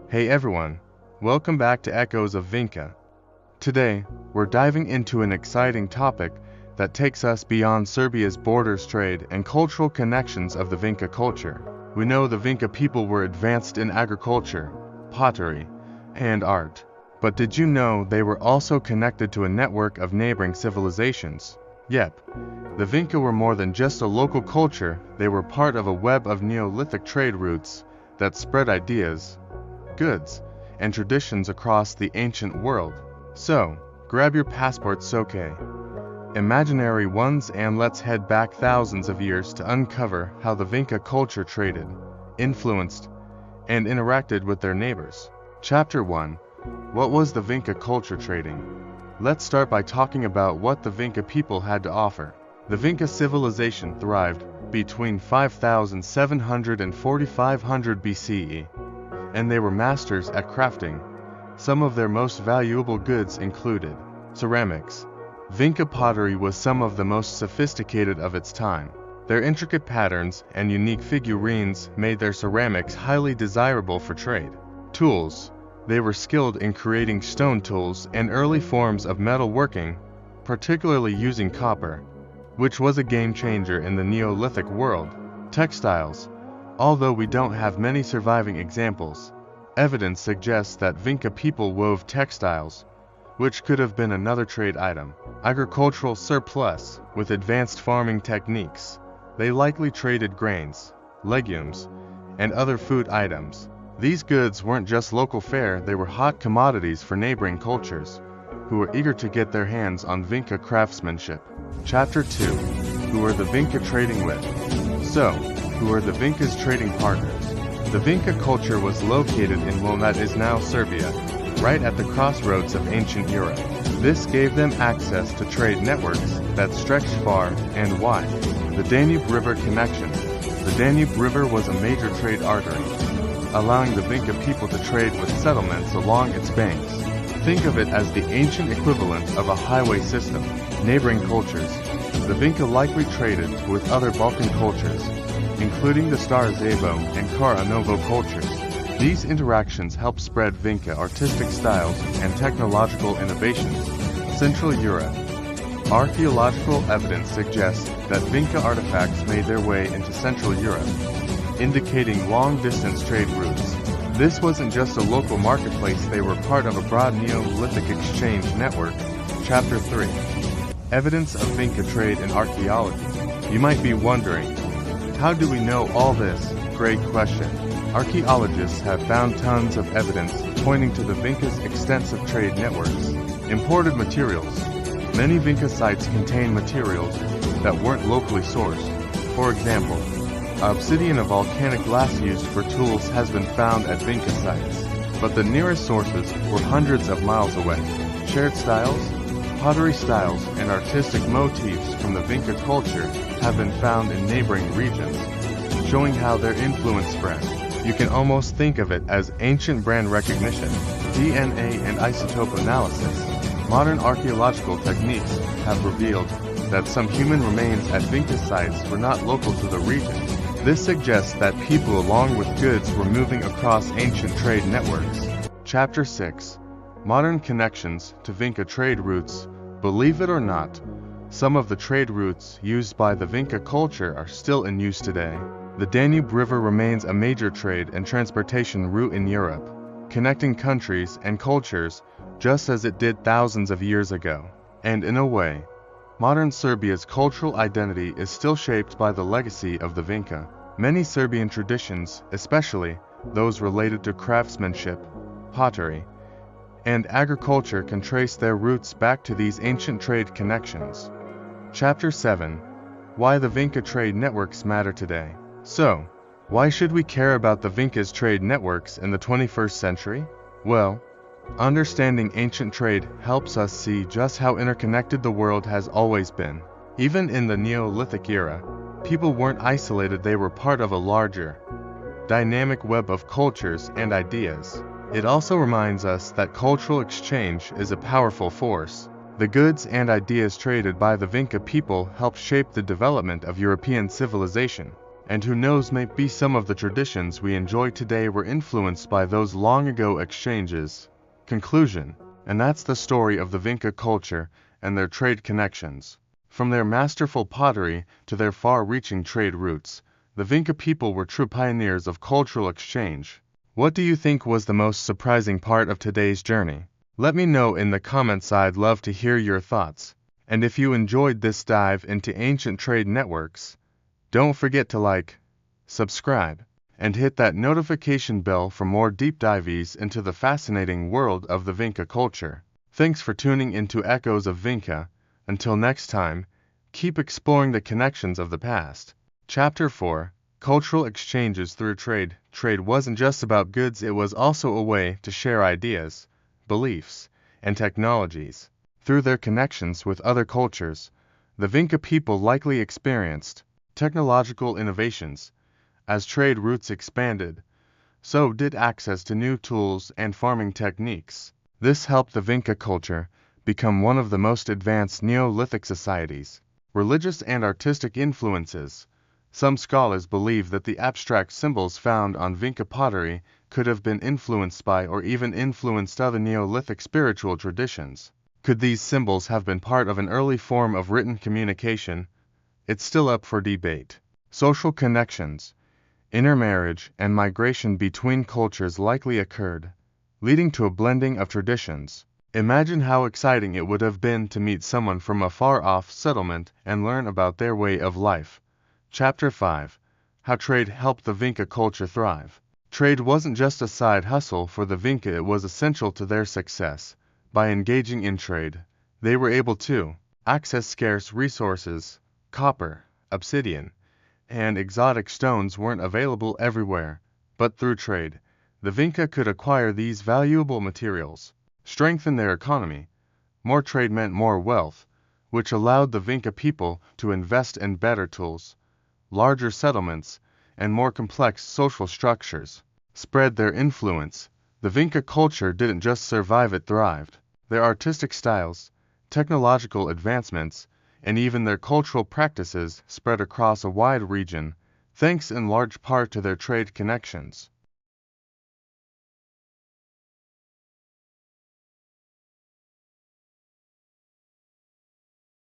Hey everyone, welcome back to Echoes of Vinca. Today, we're diving into an exciting topic that takes us beyond Serbia's borders, trade, and cultural connections of the Vinca culture. We know the Vinca people were advanced in agriculture, pottery, and art. But did you know they were also connected to a network of neighboring civilizations? Yep, the Vinca were more than just a local culture, they were part of a web of Neolithic trade routes that spread ideas, goods, and traditions across the ancient world. So, grab your passports, okay? Imaginary ones, and let's head back thousands of years to uncover how the Vinca culture traded, influenced, and interacted with their neighbors. Chapter 1. What was the Vinca culture trading? Let's start by talking about what the Vinca people had to offer. The Vinca civilization thrived between 5700 and 4500 BCE, and they were masters at crafting. Some of their most valuable goods included ceramics. Vinca pottery was some of the most sophisticated of its time. Their intricate patterns and unique figurines made their ceramics highly desirable for trade. Tools. They were skilled in creating stone tools and early forms of metalworking, particularly using copper, which was a game changer in the Neolithic world. Textiles. Although we don't have many surviving examples, evidence suggests that Vinca people wove textiles, which could have been another trade item. Agricultural surplus. With advanced farming techniques, they likely traded grains, legumes, and other food items. These goods weren't just local fare, they were hot commodities for neighboring cultures, who were eager to get their hands on Vinca craftsmanship. Chapter 2. Who were the Vinca trading with? So, who were the Vinca's trading partners? The Vinca culture was located in what is now Serbia, right at the crossroads of ancient Europe. This gave them access to trade networks that stretched far and wide. The Danube River connection. The Danube River was a major trade artery, allowing the Vinca people to trade with settlements along its banks. Think of it as the ancient equivalent of a highway system. Neighboring cultures. The Vinca likely traded with other Balkan cultures, including the Starazevo and Kara-Novo cultures. These interactions helped spread Vinca artistic styles and technological innovations. Central Europe. Archaeological evidence suggests that Vinca artifacts made their way into Central Europe, indicating long-distance trade routes. This wasn't just a local marketplace, they were part of a broad Neolithic exchange network. Chapter 3. Evidence of Vinca trade and archaeology. You might be wondering, how do we know all this? Great question. Archaeologists have found tons of evidence pointing to the Vinca's extensive trade networks. Imported materials. Many Vinca sites contain materials that weren't locally sourced. For example, obsidian, a volcanic glass used for tools, has been found at Vinca sites, but the nearest sources were hundreds of miles away. Shared styles, pottery styles, and artistic motifs from the Vinca culture have been found in neighboring regions, showing how their influence spread. You can almost think of it as ancient brand recognition. DNA and isotope analysis. Modern archaeological techniques have revealed that some human remains at Vinca sites were not local to the region. This suggests that people along with goods were moving across ancient trade networks. Chapter 6. Modern connections to Vinca trade routes. Believe it or not, some of the trade routes used by the Vinca culture are still in use today. The Danube River remains a major trade and transportation route in Europe, connecting countries and cultures just as it did thousands of years ago. And in a way, modern Serbia's cultural identity is still shaped by the legacy of the Vinca. Many Serbian traditions, especially those related to craftsmanship, pottery, and agriculture, can trace their roots back to these ancient trade connections. Chapter 7. Why the Vinca trade networks matter today. So, why should we care about the Vinca's trade networks in the 21st century? Well, understanding ancient trade helps us see just how interconnected the world has always been. Even in the Neolithic era, people weren't isolated, they were part of a larger, dynamic web of cultures and ideas. It also reminds us that cultural exchange is a powerful force. The goods and ideas traded by the Vinca people helped shape the development of European civilization. And who knows, maybe some of the traditions we enjoy today were influenced by those long ago exchanges. Conclusion. And that's the story of the Vinca culture and their trade connections. From their masterful pottery to their far-reaching trade routes, the Vinca people were true pioneers of cultural exchange. What do you think was the most surprising part of today's journey? Let me know in the comments. I'd love to hear your thoughts. And if you enjoyed this dive into ancient trade networks, don't forget to like, subscribe, and hit that notification bell for more deep dives into the fascinating world of the Vinca culture. Thanks for tuning into Echoes of Vinca. Until next time, keep exploring the connections of the past. Chapter 4. Cultural exchanges through trade. Trade wasn't just about goods, it was also a way to share ideas, beliefs, and technologies. Through their connections with other cultures, the Vinca people likely experienced technological innovations. As trade routes expanded, so did access to new tools and farming techniques. This helped the Vinca culture become one of the most advanced Neolithic societies. Religious and artistic influences. Some scholars believe that the abstract symbols found on Vinca pottery could have been influenced by or even influenced other Neolithic spiritual traditions. Could these symbols have been part of an early form of written communication? It's still up for debate. Social connections. Intermarriage and migration between cultures likely occurred, leading to a blending of traditions. Imagine how exciting it would have been to meet someone from a far-off settlement and learn about their way of life. Chapter 5. How trade helped the Vinca culture thrive. Trade wasn't just a side hustle for the Vinca, it was essential to their success. By engaging in trade, they were able to access scarce resources. Copper, obsidian, and exotic stones weren't available everywhere, but through trade, the Vinca could acquire these valuable materials, strengthen their economy. More trade meant more wealth, which allowed the Vinca people to invest in better tools, larger settlements, and more complex social structures. Spread their influence. The Vinca culture didn't just survive, it thrived. Their artistic styles, technological advancements, and even their cultural practices spread across a wide region, thanks in large part to their trade connections.